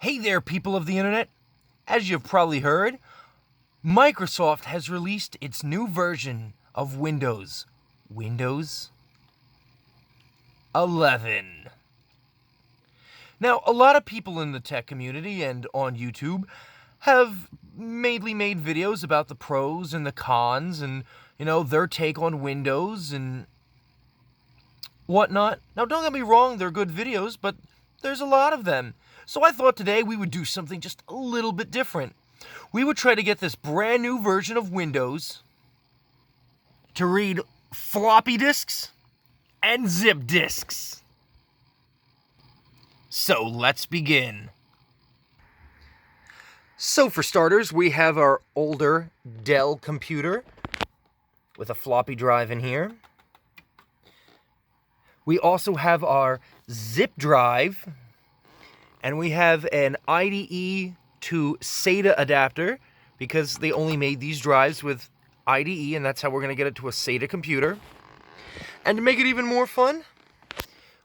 Hey there, people of the internet. As you've probably heard, Microsoft has released its new version of Windows. Windows 11. Now, a lot of people in the tech community and on YouTube have mainly made videos about the pros and the cons and, their take on Windows and whatnot. Now, don't get me wrong, they're good videos, but there's a lot of them. So I thought today we would do something just a little bit different. We would try to get this brand new version of Windows to read floppy disks and zip disks. So let's begin. So for starters, we have our older Dell computer with a floppy drive in here. We also have our zip drive, and we have an IDE to SATA adapter because they only made these drives with IDE, and that's how we're going to get it to a SATA computer. And to make it even more fun,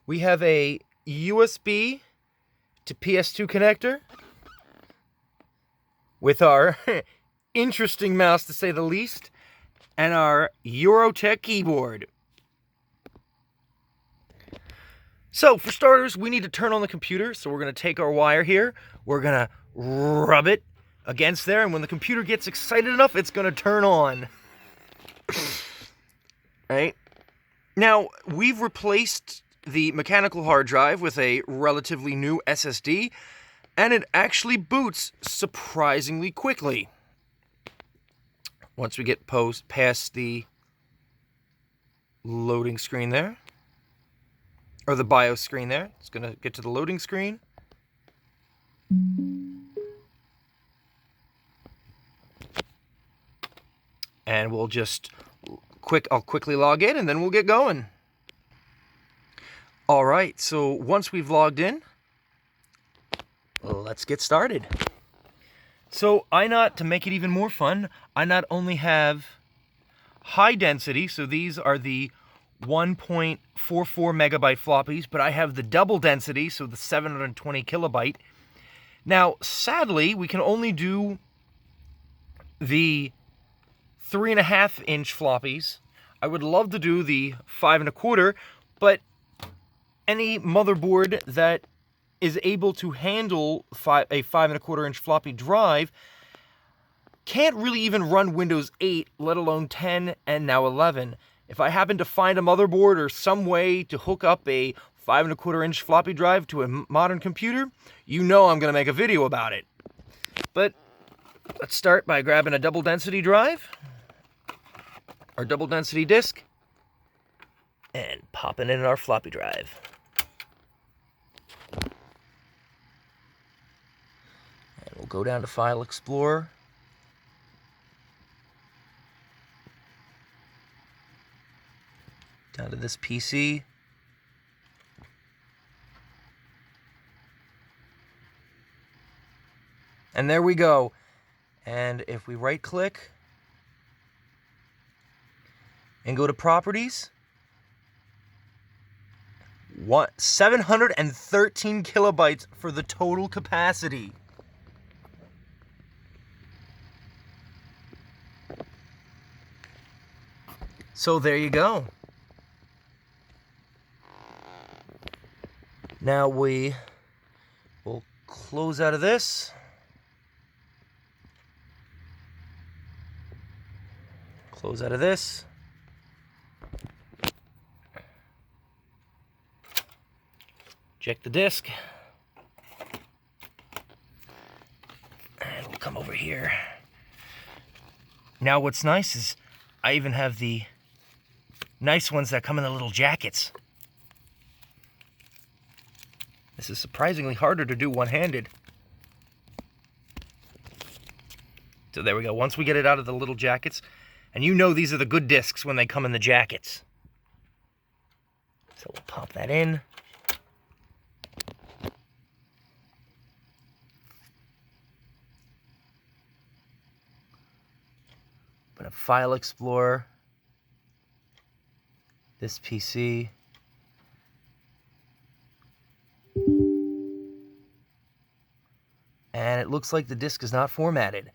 we have a USB to PS2 connector with our interesting mouse, to say the least, and our Eurotech keyboard. So, for starters, we need to turn on the computer, so we're going to take our wire here, we're going to rub it against there, and when the computer gets excited enough, it's going to turn on. Right? Now, we've replaced the mechanical hard drive with a relatively new SSD, and it actually boots surprisingly quickly. Once we get past the loading screen there, or the BIOS screen there, it's going to get to the loading screen. And we'll just I'll quickly log in and then we'll get going. All right, so once we've logged in, let's get started. So to make it even more fun, I not only have high density, so these are the 1.44 megabyte floppies, but I have the double density, so the 720 kilobyte. Now, sadly, we can only do the 3.5 inch floppies. I would love to do the 5.25, but any motherboard that is able to handle a 5.25 inch floppy drive can't really even run Windows 8, let alone 10 and now 11. If I happen to find a motherboard or some way to hook up a 5.25 inch floppy drive to a modern computer, I'm going to make a video about it. But let's start by grabbing a double density drive, our double density disk, and popping it in our floppy drive. And we'll go down to File Explorer. Down to this PC. And there we go. And if we right click and go to Properties, 713 kilobytes for the total capacity. So there you go. Now we will close out of this. Close out of this. Check the disk. And we'll come over here. Now what's nice is I even have the nice ones that come in the little jackets. This is surprisingly harder to do one-handed. So there we go. Once we get it out of the little jackets, and these are the good discs when they come in the jackets. So we'll pop that in. But a File Explorer, this PC, and it looks like the disc is not formatted.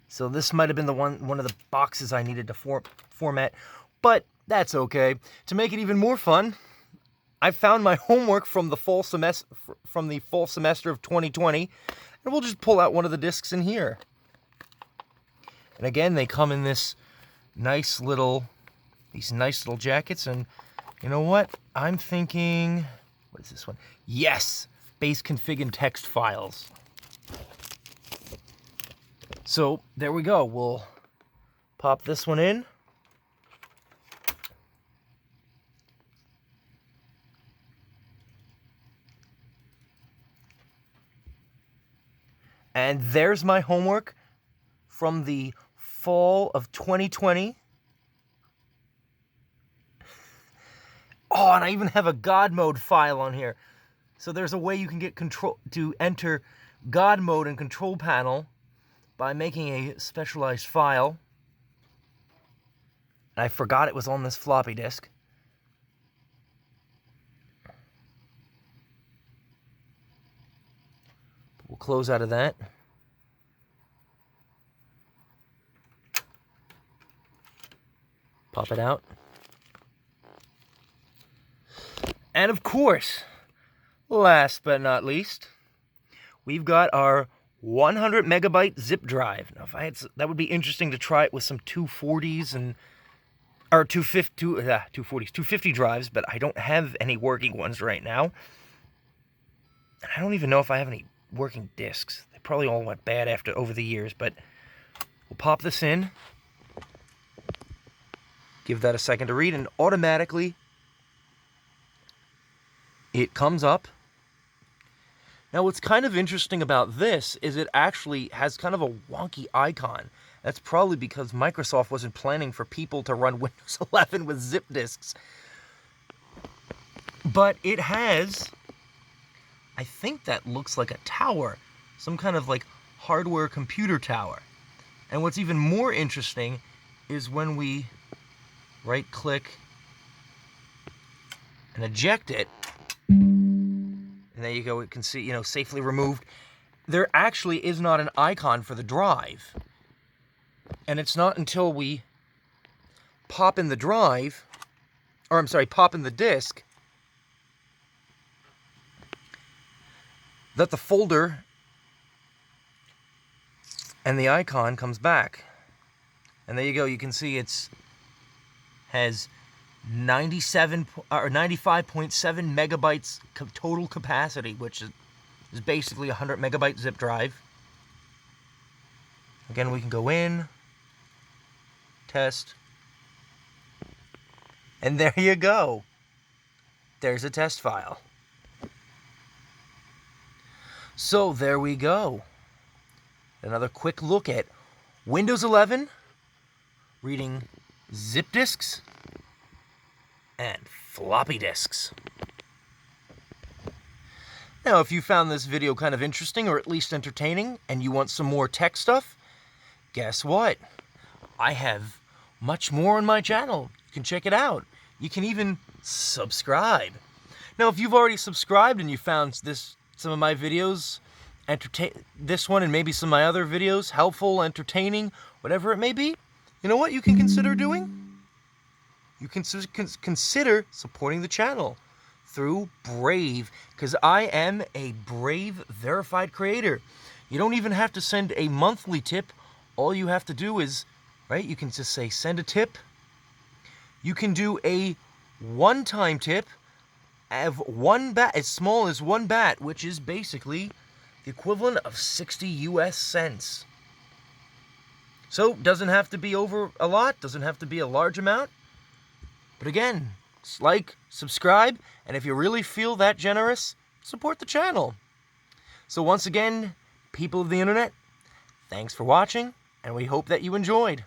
So this might have been the one of the boxes I needed to format, but that's okay. To make it even more fun, I found my homework from the fall semester of 2020, and we'll just pull out one of the discs in here. And again, they come in these nice little jackets, and you know what? I'm thinking, what is this one? Yes, base config and text files. So there we go. We'll pop this one in. And there's my homework from the fall of 2020. Oh, and I even have a God mode file on here. So there's a way you can get to enter God mode and control panel by making a specialized file. And I forgot it was on this floppy disk. We'll close out of that. Pop it out. And of course, last but not least, we've got our 100 megabyte zip drive. Now, if I had, that would be interesting to try it with some 240s or 250 drives, but I don't have any working ones right now. And I don't even know if I have any working discs. They probably all went bad over the years, but we'll pop this in, give that a second to read, and automatically it comes up. Now, what's kind of interesting about this is it actually has kind of a wonky icon. That's probably because Microsoft wasn't planning for people to run Windows 11 with zip disks. But it has, I think that looks like a tower, some kind of like hardware computer tower. And what's even more interesting is when we right-click and eject it, and there you go, it can see, you know, safely removed. There actually is not an icon for the drive. And it's not until we pop in the drive, or I'm sorry, pop in the disk, that the folder and the icon comes back. And there you go, you can see has 97 or 95.7 megabytes total capacity, which is basically a 100 megabyte zip drive. Again, we can go in, test, and there you go. There's a test file. So there we go. Another quick look at Windows 11 reading zip disks and floppy disks. Now, if you found this video kind of interesting or at least entertaining and you want some more tech stuff, guess what? I have much more on my channel. You can check it out. You can even subscribe. Now, if you've already subscribed and you found some of my videos, this one and maybe some of my other videos helpful, entertaining, whatever it may be, you know what you can consider doing? You can consider supporting the channel through Brave, because I am a Brave verified creator. You don't even have to send a monthly tip. All you have to do is, right, you can just say send a tip. You can do a one-time tip of one bat, as small as one bat, which is basically the equivalent of 60 US cents. So, doesn't have to be over a lot, doesn't have to be a large amount. But again, like, subscribe, and if you really feel that generous, support the channel. So once again, people of the internet, thanks for watching, and we hope that you enjoyed.